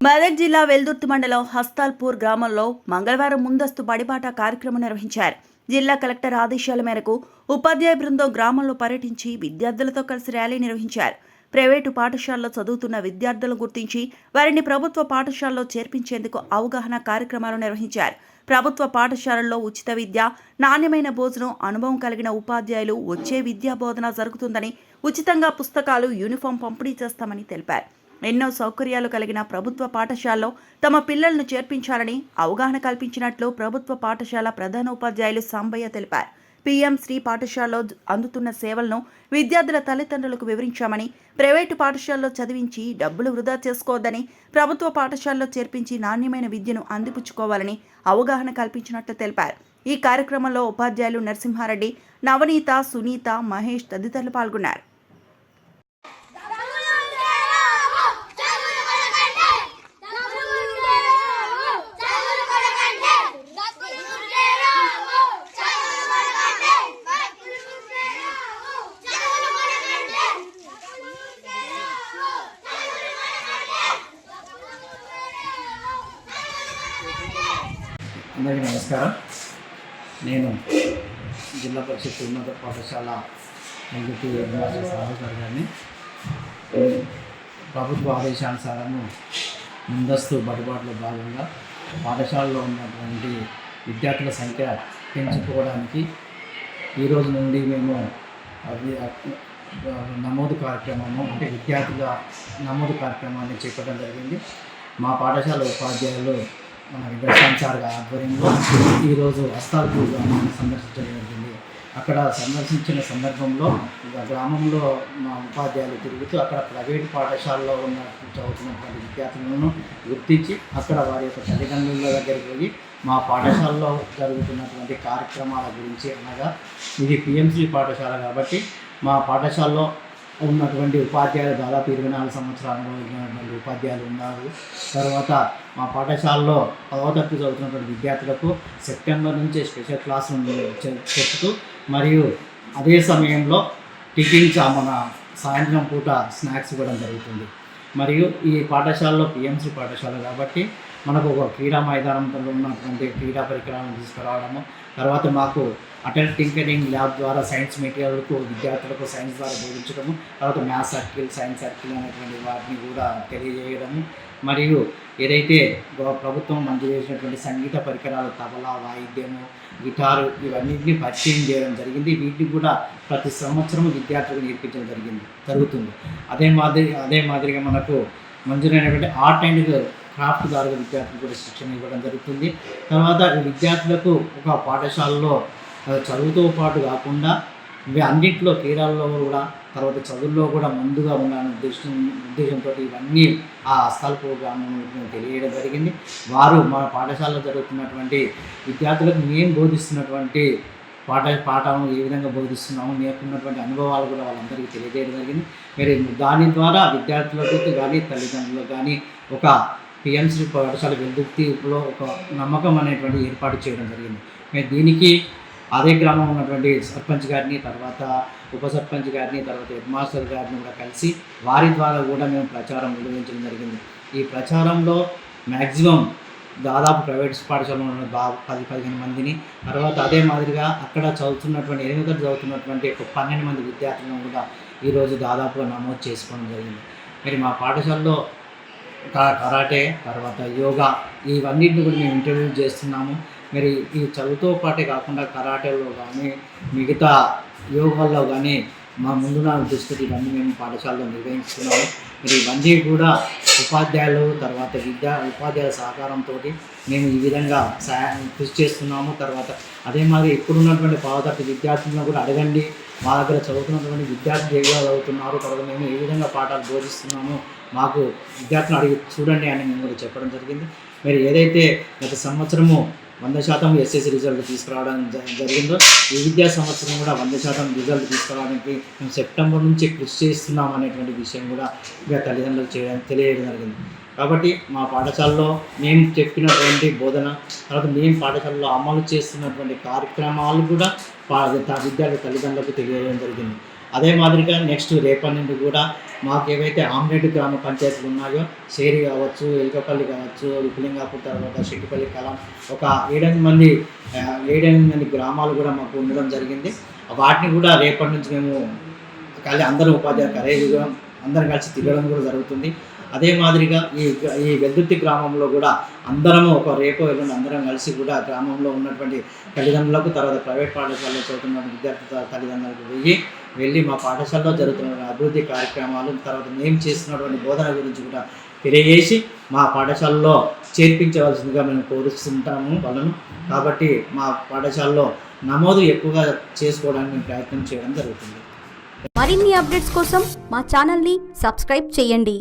మెదక్ జిల్లా వెల్దుర్తి మండలం హస్తాల్పూర్ గ్రామంలో మంగళవారం ముందస్తు బడిబాట కార్యక్రమం నిర్వహించారు. జిల్లా కలెక్టర్ ఆదేశాల మేరకు ఉపాధ్యాయ బృందం గ్రామంలో పర్యటించి విద్యార్థులతో కలిసి ర్యాలీ నిర్వహించారు. ప్రైవేటు పాఠశాలలో చదువుతున్న విద్యార్థులను గుర్తించి వారిని ప్రభుత్వ పాఠశాలలో చేర్పించేందుకు అవగాహన కార్యక్రమాలు నిర్వహించారు. ప్రభుత్వ పాఠశాలల్లో ఉచిత విద్య, నాణ్యమైన భోజనం, అనుభవం కలిగిన ఉపాధ్యాయులు వచ్చే విద్యా బోధన జరుగుతుందని, ఉచితంగా పుస్తకాలు, యూనిఫామ్ పంపిణీ చేస్తామని తెలిపారు. ఎన్నో సౌకర్యాలు కలిగిన ప్రభుత్వ పాఠశాలలో తమ పిల్లలను చేర్పించాలని అవగాహన కల్పించినట్లు ప్రభుత్వ పాఠశాల ప్రధానోపాధ్యాయులు సాంబయ్య తెలిపారు. పీఎం శ్రీ పాఠశాలలో అందుతున్న సేవలను విద్యార్థుల తల్లిదండ్రులకు వివరించామని, ప్రైవేటు పాఠశాలలో చదివించి డబ్బులు వృధా చేసుకోవద్దని, ప్రభుత్వ పాఠశాలలో చేర్పించి నాణ్యమైన విద్యను అందిపుచ్చుకోవాలని అవగాహన కల్పించినట్లు తెలిపారు. ఈ కార్యక్రమంలో ఉపాధ్యాయులు నరసింహారెడ్డి, నవనీత, సునీత, మహేష్ తదితరులు పాల్గొన్నారు. అందరికీ నమస్కారం. నేను జిల్లా పరిషత్ ఉన్నత పాఠశాల వెల్దుర్తి సహోదరుగారిని. ప్రభుత్వ ఆదేశానుసారము ముందస్తు బడిబాటులో భాగంగా పాఠశాలలో ఉన్నటువంటి విద్యార్థుల సంఖ్య పెంచుకోవడానికి ఈరోజు నుండి మేము నమోదు కార్యక్రమము విద్యార్థుల నమోదు కార్యక్రమాన్ని చేపట్టడం జరిగింది. మా పాఠశాల ఉపాధ్యాయులు మన ప్రశాంత్ సార్ ఆధ్వర్యంలో ఈరోజు హస్తాల్పూర్ గ్రామాన్ని సందర్శించడం జరిగింది. అక్కడ సందర్శించిన సందర్భంలో గ్రామంలో మా ఉపాధ్యాయులు తిరుగుతూ అక్కడ ప్రైవేటు పాఠశాలలో చదువుతున్నటువంటి విద్యార్థులను గుర్తించి అక్కడ వారి యొక్క తల్లిదండ్రుల దగ్గరికి పోయి మా పాఠశాలలో జరుగుతున్నటువంటి కార్యక్రమాల గురించి, అనగా ఇది పిఎంసి పాఠశాల కాబట్టి మా పాఠశాలలో ఉన్నటువంటి ఉపాధ్యాయులు దాదాపు 24 సంవత్సరాల అనుభవించినటువంటి ఉపాధ్యాయులు ఉన్నారు. తర్వాత మా పాఠశాలలో 10వ తరగతి చదువుతున్నటువంటి విద్యార్థులకు సెప్టెంబర్ నుంచే స్పెషల్ క్లాసులు చెప్తూ, మరియు అదే సమయంలో టిఫిన్స్ మన సాయంత్రం పూట స్నాక్స్ ఇవ్వడం జరుగుతుంది. మరియు ఈ పాఠశాలలో పిఎంసి పాఠశాల కాబట్టి మనకు ఒక క్రీడా మైదానంలో ఉన్నటువంటి క్రీడా పరికరాలను తీసుకురావడము, తర్వాత మాకు అటల్ టింకరింగ్ ల్యాబ్ ద్వారా సైన్స్ మెటీరియల్కు విద్యార్థులకు సైన్స్ ద్వారా బోధించడము, తర్వాత మ్యాథ్స్ సర్కిల్, సైన్స్ సర్కిల్ అనేటువంటి వాటిని కూడా తెలియజేయడము, మరియు ఏదైతే ప్రభుత్వం మంజూరు చేసినటువంటి సంగీత పరికరాలు, తబలా, వాయిద్యము, గిటారు ఇవన్నింటినీ పరిచయం చేయడం జరిగింది. వీటిని కూడా ప్రతి సంవత్సరం విద్యార్థులకు నేర్పించడం జరుగుతుంది. అదే మాదిరిగా మనకు మంజూరైనటువంటి ఆర్ట్ అండ్ క్రాఫ్ట్ ద్వారా విద్యార్థులకు కూడా శిక్షణ ఇవ్వడం జరుగుతుంది. తర్వాత విద్యార్థులకు ఒక పాఠశాలలో చదువుతో పాటు కాకుండా అన్నింటిలో క్రీడల్లో కూడా, తర్వాత చదువుల్లో కూడా ముందుగా ఉండాలనే ఉద్దేశంతో ఇవన్నీ ఆ హస్తాల్పూర్ గ్రామంలో తెలియడం జరిగింది. వారు మా పాఠశాలలో జరుగుతున్నటువంటి విద్యార్థులకు మేము బోధిస్తున్నటువంటి పాఠాలను ఏ విధంగా బోధిస్తున్నాము, నేర్చుకున్నటువంటి అనుభవాలు కూడా వాళ్ళందరికీ తెలియజేయడం జరిగింది. మరి దాని ద్వారా విద్యార్థులకు కానీ తల్లిదండ్రులకు కానీ ఒక పిఎంసి పాఠశాల వెల్దుర్తిలో ఒక నమ్మకం అనేటువంటి ఏర్పాటు చేయడం జరిగింది. మేము దీనికి అదే గ్రామం ఉన్నటువంటి సర్పంచ్ గారిని, తర్వాత ఉప సర్పంచ్ గారిని, తర్వాత హెడ్ మాస్టర్ గారిని కూడా కలిసి వారి ద్వారా కూడా మేము ప్రచారం నిర్వహించడం జరిగింది. ఈ ప్రచారంలో మ్యాక్సిమం దాదాపు ప్రైవేట్ పాఠశాలలో ఉన్న 10-15 మందిని, తర్వాత అదే మాదిరిగా అక్కడ చదువుతున్నటువంటి 8వ తరగతి చదువుతున్నటువంటి 12 మంది విద్యార్థులను కూడా ఈరోజు దాదాపుగా నమోదు చేసుకోవడం జరిగింది. మరి మా పాఠశాలలో కరాటే, తర్వాత యోగా ఇవన్నిటిని కూడా మేము ఇంటర్వ్యూ చేస్తున్నాము. మరి ఈ చదువుతో పాటే కాకుండా కరాటేలో కానీ, మిగతా యోగాల్లో కానీ మా ముందున్న దృష్టి ఇవన్నీ మేము పాఠశాలలో నిర్వహిస్తున్నాము. మరి ఇవన్నీ కూడా ఉపాధ్యాయులు, తర్వాత ఉపాధ్యాయుల సహకారంతో మేము ఈ విధంగా కృషి చేస్తున్నాము. తర్వాత అదే మాదిరి ఇప్పుడున్నటువంటి 10వ తరగతి విద్యార్థులను కూడా అడగండి, మా దగ్గర చదువుతున్నటువంటి విద్యార్థులు ఏ విధంగా చదువుతున్నారు, తర్వాత మేము ఏ విధంగా పాఠాలు బోధిస్తున్నాము, మాకు విద్యార్థులను అడిగి చూడండి అని మేము కూడా చెప్పడం జరిగింది. మరి ఏదైతే గత సంవత్సరము 100% ఎస్ఎస్సి రిజల్ట్ తీసుకురావడం జరిగిందో, ఈ విద్యా సంవత్సరం కూడా 100% రిజల్ట్ తీసుకురావడానికి మేము సెప్టెంబర్ నుంచి కృషి చేస్తున్నాం అనేటువంటి విషయం కూడా ఇక తల్లిదండ్రులకు తెలియజేయడం జరిగింది. కాబట్టి మా పాఠశాలలో మేము చెప్పినటువంటి బోధన, తర్వాత మేము పాఠశాలలో అమలు చేస్తున్నటువంటి కార్యక్రమాలు కూడా విద్యార్థి తల్లిదండ్రులకు తెలియజేయడం జరిగింది. అదే మాదిరిగా నెక్స్ట్ రేపటి నుండి కూడా మాకు ఏవైతే ఆమ్లెట్ గ్రామ పంచాయతీలు ఉన్నాయో షేరి కావచ్చు, ఎల్కపల్లి కావచ్చు, విపులింగాపూర్, తర్వాత శెట్టిపల్లి, కలాం, ఒక 7-8 మంది గ్రామాలు కూడా మాకు ఉండడం జరిగింది. వాటిని కూడా రేపటి నుంచి మేము అందరూ ఉపాధ్యాయులు కరేజీగా అందరం కలిసి తిరగడం కూడా జరుగుతుంది. అదే మాదిరిగా ఈ వెల్దుర్తి గ్రామంలో కూడా అందరము ఒక రేపో ఎల్లుండి అందరం కలిసి కూడా గ్రామంలో ఉన్నటువంటి తల్లిదండ్రులకు, తర్వాత ప్రైవేట్ పాఠశాలలో చదువుతున్న విద్యార్థుల తల్లిదండ్రులకు వెళ్ళి మా పాఠశాలలో జరుగుతున్న అభివృద్ధి కార్యక్రమాలు, తర్వాత మేము చేస్తున్నటువంటి బోధన గురించి కూడా తెలియజేసి మా పాఠశాలలో చేర్పించవలసిందిగా మేము కోరుతుంటాము వాళ్ళను. కాబట్టి మా పాఠశాలలో నమోదు ఎక్కువగా చేసుకోవడానికి ప్రయత్నం చేయడం జరుగుతుంది. మరిన్ని అప్డేట్స్ కోసం మా ఛానల్ని సబ్స్క్రైబ్ చేయండి.